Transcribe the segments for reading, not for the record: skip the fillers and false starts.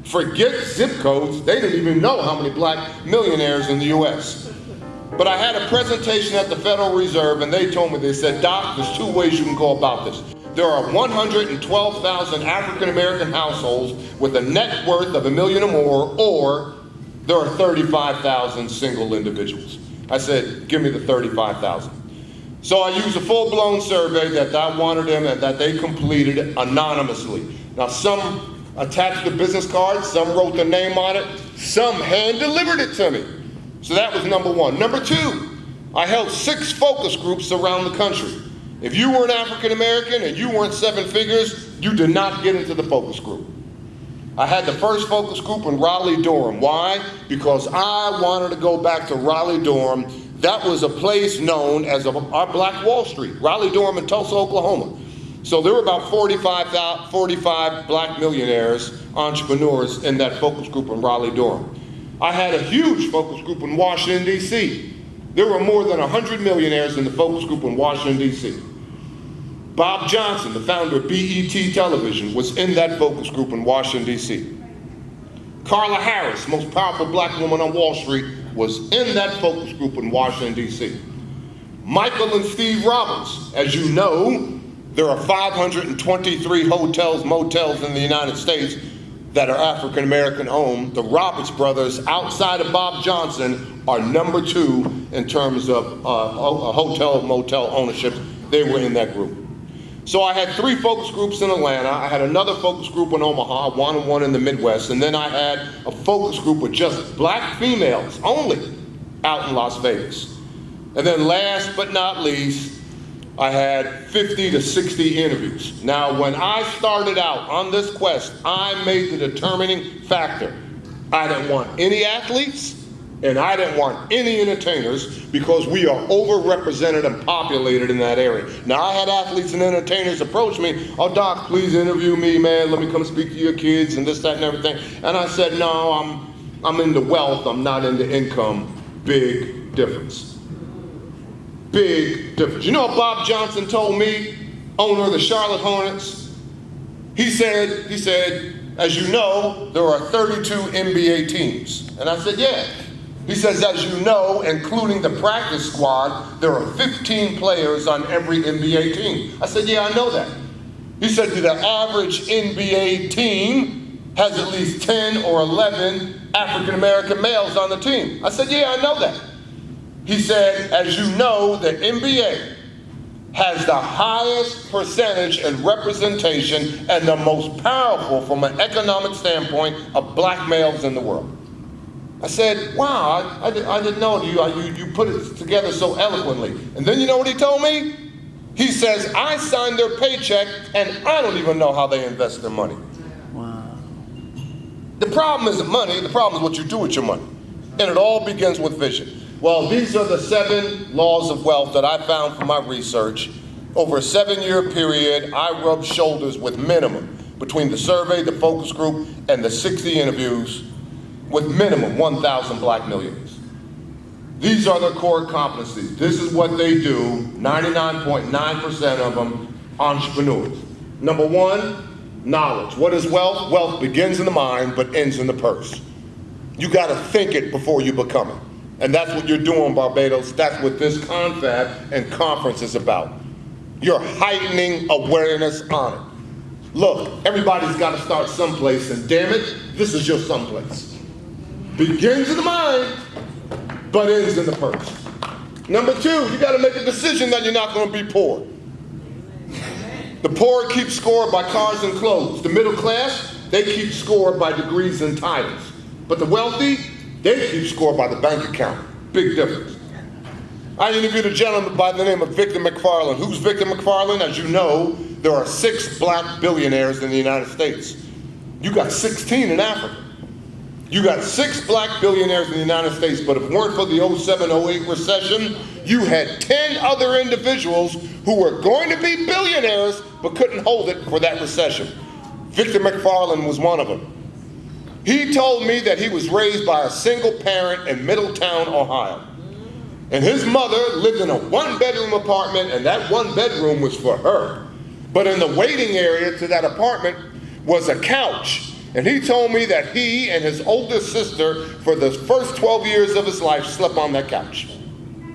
Forget zip codes, they didn't even know how many black millionaires in the US. But I had a presentation at the Federal Reserve and they told me, they said, Doc, there's two ways you can go about this. There are 112,000 African-American households with a net worth of $1 million or more, or there are 35,000 single individuals. I said, give me the 35,000. So I used a full-blown survey that I wanted them and that they completed anonymously. Now some attached the business card, some wrote their name on it, some hand-delivered it to me. So that was number one. Number two, I held 6 focus groups around the country. If you were an African American and you weren't 7 figures, you did not get into the focus group. I had the first focus group in Raleigh-Durham. Why? Because I wanted to go back to Raleigh-Durham. That was a place known as our Black Wall Street, Raleigh-Durham in Tulsa, Oklahoma. So there were about 45 black millionaires, entrepreneurs in that focus group in Raleigh-Durham. I had a huge focus group in Washington, D.C. There were more than 100 millionaires in the focus group in Washington, D.C. Bob Johnson, the founder of BET Television, was in that focus group in Washington, D.C. Carla Harris, most powerful black woman on Wall Street, was in that focus group in Washington, D.C. Michael and Steve Roberts, as you know, there are 523 hotels, motels in the United States that are African American owned. The Roberts brothers, outside of Bob Johnson, are number 2 in terms of hotel, motel ownership. They were in that group. So I had 3 focus groups in Atlanta. I had another focus group in Omaha, one in the Midwest, and then I had a focus group with just black females only out in Las Vegas. And then last but not least, I had 50 to 60 interviews. Now, when I started out on this quest, I made the determining factor. I didn't want any athletes, and I didn't want any entertainers because we are overrepresented and populated in that area. Now, I had athletes and entertainers approach me, oh, Doc, please interview me, man. Let me come speak to your kids and this, that, and everything. And I said, no, I'm into wealth. I'm not into income. Big difference. Big difference. You know what Bob Johnson told me, owner of the Charlotte Hornets? He said, as you know, there are 32 NBA teams. And I said, yeah. He says, as you know, including the practice squad, there are 15 players on every NBA team. I said, yeah, I know that. He said, the average NBA team has at least 10 or 11 African-American males on the team. I said, yeah, I know that. He said, as you know, the NBA has the highest percentage and representation and the most powerful from an economic standpoint of black males in the world. I said, wow, I didn't know you put it together so eloquently. And then you know what he told me? He says, I signed their paycheck and I don't even know how they invest their money. Wow. The problem isn't money, the problem is what you do with your money. And it all begins with vision. Well, these are the 7 laws of wealth that I found from my research. Over a 7-year period, I rubbed shoulders with minimum, between the survey, the focus group, and the 60 interviews, with minimum 1,000 black millionaires. These are their core competencies. This is what they do, 99.9% of them, entrepreneurs. Number 1, knowledge. What is wealth? Wealth begins in the mind, but ends in the purse. You gotta think it before you become it. And that's what you're doing, Barbados. That's what this confab and conference is about. You're heightening awareness on it. Look, everybody's got to start someplace, and damn it, this is your someplace. Begins in the mind, but ends in the purse. Number 2, you got to make a decision that you're not going to be poor. The poor keep score by cars and clothes. The middle class, they keep score by degrees and titles. But the wealthy, they keep score by the bank account. Big difference. I interviewed a gentleman by the name of Victor McFarlane. Who's Victor McFarlane? As you know, there are 6 black billionaires in the United States. You got 16 in Africa. You got 6 black billionaires in the United States, but if it weren't for the 07-08 recession, you had 10 other individuals who were going to be billionaires, but couldn't hold it for that recession. Victor McFarlane was one of them. He told me that he was raised by a single parent in Middletown, Ohio. And his mother lived in a 1-bedroom apartment, and that 1 bedroom was for her. But in the waiting area to that apartment was a couch And he told me that he and his older sister, for the first 12 years of his life, slept on that couch.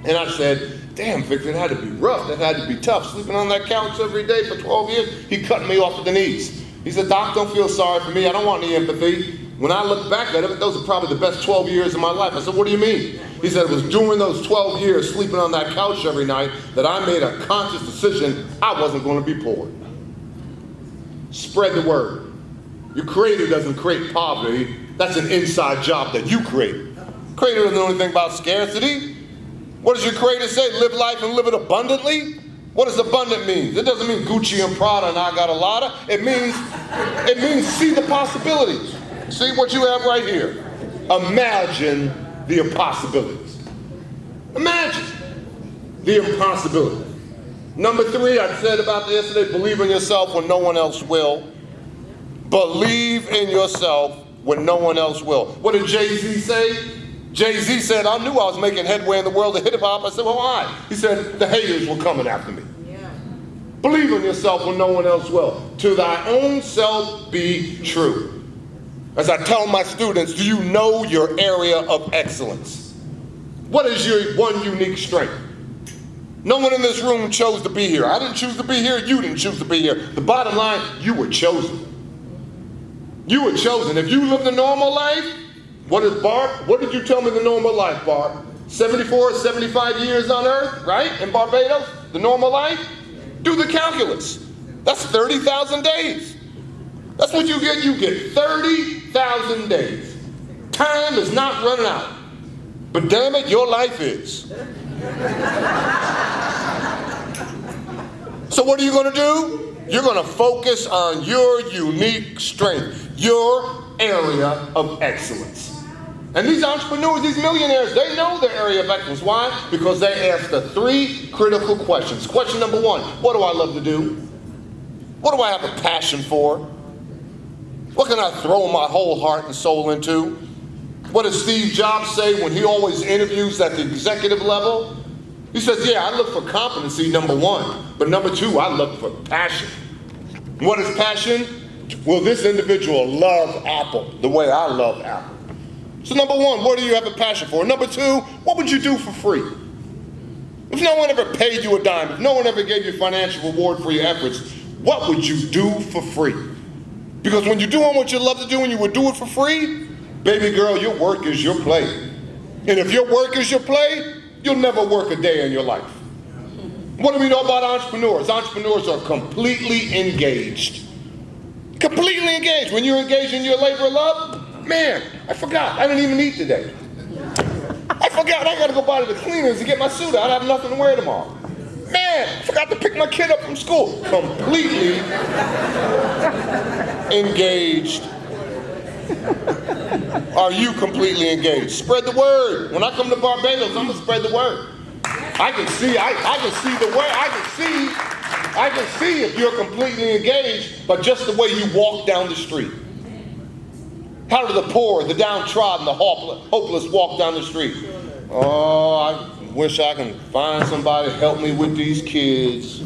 And I said, damn, Victor, that had to be rough. That had to be tough. Sleeping on that couch every day for 12 years, he cut me off at the knees. He said, Doc, don't feel sorry for me. I don't want any empathy. When I look back at it, those are probably the best 12 years of my life. I said, what do you mean? He said, it was during those 12 years sleeping on that couch every night that I made a conscious decision I wasn't going to be poor. Spread the word. Your creator doesn't create poverty. That's an inside job that you create. Creator doesn't know anything about scarcity. What does your creator say? Live life and live it abundantly? What does abundant mean? It doesn't mean Gucci and Prada and I got a lot of. It means see the possibilities. See what you have right here. Imagine the impossibilities. Imagine the impossibility. Number 3, I said about this yesterday, believe in yourself when no one else will. Believe in yourself when no one else will. What did Jay-Z say? Jay-Z said, I knew I was making headway in the world of hip-hop. I said, well, why? He said, the haters were coming after me. Yeah. Believe in yourself when no one else will. To thy own self be true. As I tell my students, do you know your area of excellence? What is your one unique strength? No one in this room chose to be here. I didn't choose to be here. You didn't choose to be here. The bottom line, you were chosen. You were chosen. If you lived a normal life, what did you tell me the normal life, Barb? 74, 75 years on earth, right? In Barbados, the normal life? Do the calculus. That's 30,000 days. That's what you get. You get 30,000 days. Time is not running out. But damn it, your life is. So what are you going to do? You're going to focus on your unique strength, your area of excellence. And these entrepreneurs, these millionaires, they know their area of excellence. Why? Because they ask the 3 critical questions. Question number 1, what do I love to do? What do I have a passion for? What can I throw my whole heart and soul into? What does Steve Jobs say when he always interviews at the executive level? He says, yeah, I look for competency, number 1. But number 2, I look for passion. What is passion? Will this individual love Apple the way I love Apple? So number 1, what do you have a passion for? Number 2, what would you do for free? If no one ever paid you a dime, if no one ever gave you financial reward for your efforts, what would you do for free? Because when you're doing what you love to do and you would do it for free, baby girl, your work is your play. And if your work is your play, you'll never work a day in your life. What do we know about entrepreneurs? Entrepreneurs are completely engaged. Completely engaged. When you're engaged in your labor of love, man, I forgot. I didn't even eat today. I forgot I got to go by to the cleaners to get my suit out. I have nothing to wear tomorrow. Man, I forgot to pick my kid up from school. Completely engaged. Are you completely engaged? Spread the word. When I come to Barbados, I'm gonna spread the word. I can see the way. I can see if you're completely engaged, but just the way you walk down the street. How do the poor, the downtrodden, the hopeless walk down the street? Oh, I wish I can find somebody to help me with these kids.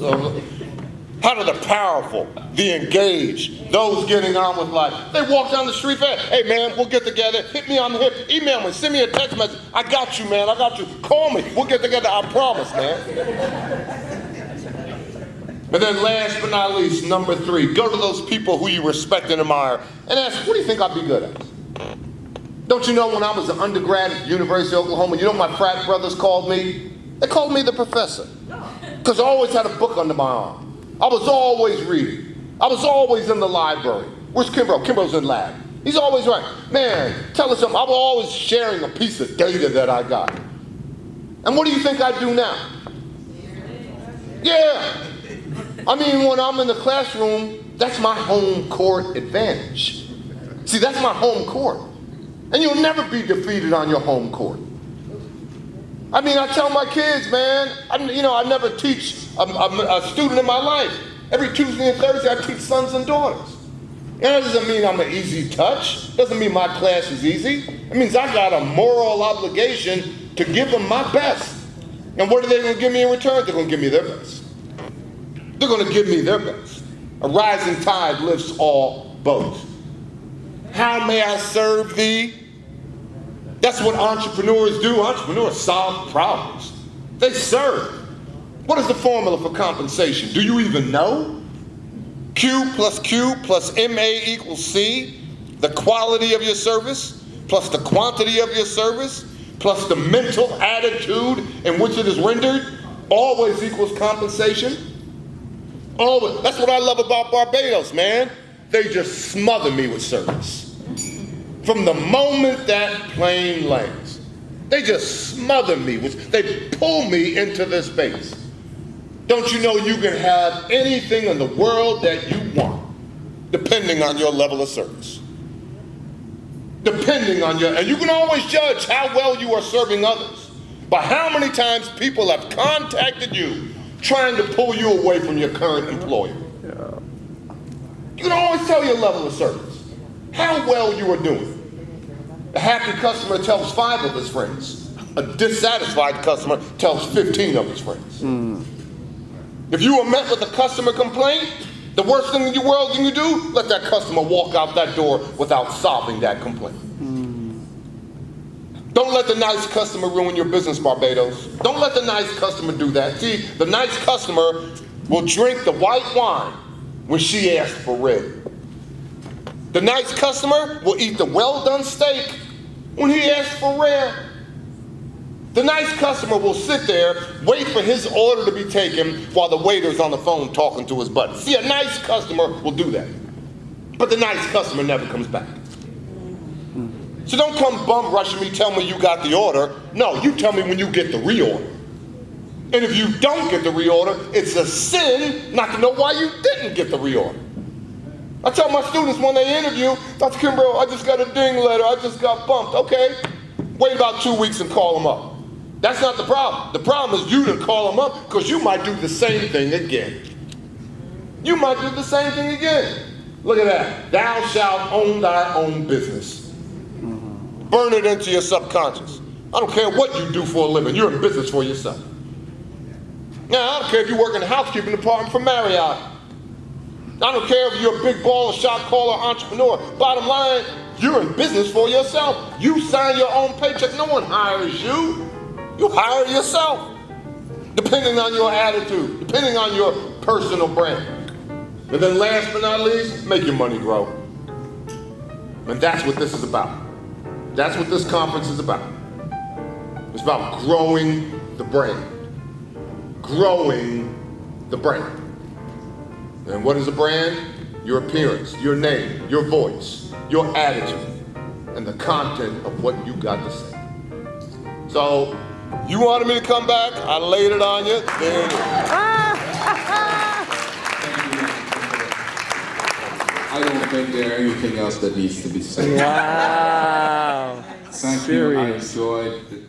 How do the powerful, the engaged, those getting on with life, they walk down the street fast. Hey man, we'll get together. Hit me on the hip. Email me. Send me a text message. I got you, man. I got you. Call me. We'll get together. I promise, man. And then last but not least, number 3, go to those people who you respect and admire and ask, what do you think I'd be good at? Don't you know when I was an undergrad at the University of Oklahoma, you know what my frat brothers called me? They called me the professor. Because I always had a book under my arm. I was always reading. I was always in the library. Where's Kimbro? Kimbro's in lab. He's always right. Man, tell us something. I was always sharing a piece of data that I got. And what do you think I do now? Yeah. I mean, when I'm in the classroom, that's my home court advantage. See, that's my home court. And you'll never be defeated on your home court. I mean, I tell my kids, man, I never teach a student in my life. Every Tuesday and Thursday, I teach sons and daughters. And that doesn't mean I'm an easy touch. Doesn't mean my class is easy. It means I got a moral obligation to give them my best. And what are they going to give me in return? They're going to give me their best. They're going to give me their best. A rising tide lifts all boats. How may I serve thee? That's what entrepreneurs do. Entrepreneurs solve problems. They serve. What is the formula for compensation? Do you even know? Q plus MA equals C. The quality of your service plus the quantity of your service plus the mental attitude in which it is rendered always equals compensation. Always. That's what I love about Barbados, man. They just smother me with service. From the moment that plane lands, they just smother me with, they pull me into this space. Don't you know you can have anything in the world that you want, depending on your level of service. Depending on your, and you can always judge how well you are serving others by how many times people have contacted you trying to pull you away from your current employer. You can always tell your level of service, how well you are doing. A happy customer tells 5 of his friends. A dissatisfied customer tells 15 of his friends. If you are met with a customer complaint, the worst thing in the world you can do, let that customer walk out that door without solving that complaint. Don't let the nice customer ruin your business, Barbados. Don't let the nice customer do that. See, the nice customer will drink the white wine when she asks for red. The nice customer will eat the well-done steak when he asks for rare. The nice customer will sit there, wait for his order to be taken while the waiter's on the phone talking to his buddy. See, a nice customer will do that. But the nice customer never comes back. So don't come bum rushing me, tell me you got the order. No, you tell me when you get the reorder. And if you don't get the reorder, it's a sin not to know why you didn't get the reorder. I tell my students when they interview, Dr. Kimbro, I just got a ding letter, I just got bumped. Okay, wait about 2 weeks and call them up. That's not the problem. The problem is you to call them up because you might do the same thing again. You might do the same thing again. Look at that. Thou shalt own thy own business. Burn it into your subconscious. I don't care what you do for a living. You're in business for yourself. Now, I don't care if you work in the housekeeping department for Marriott. I don't care if you're a big baller, shot caller, entrepreneur. Bottom line, you're in business for yourself. You sign your own paycheck. No one hires you. You hire yourself. Depending on your attitude, depending on your personal brand. And then last but not least, make your money grow. And that's what this is about. That's what this conference is about. It's about growing the brand. Growing the brand. And what is a brand? Your appearance, your name, your voice, your attitude, and the content of what you got to say. So, you wanted me to come back, I laid it on you, there it is. I don't think there's anything else that needs to be said. Wow. Thank you, I enjoyed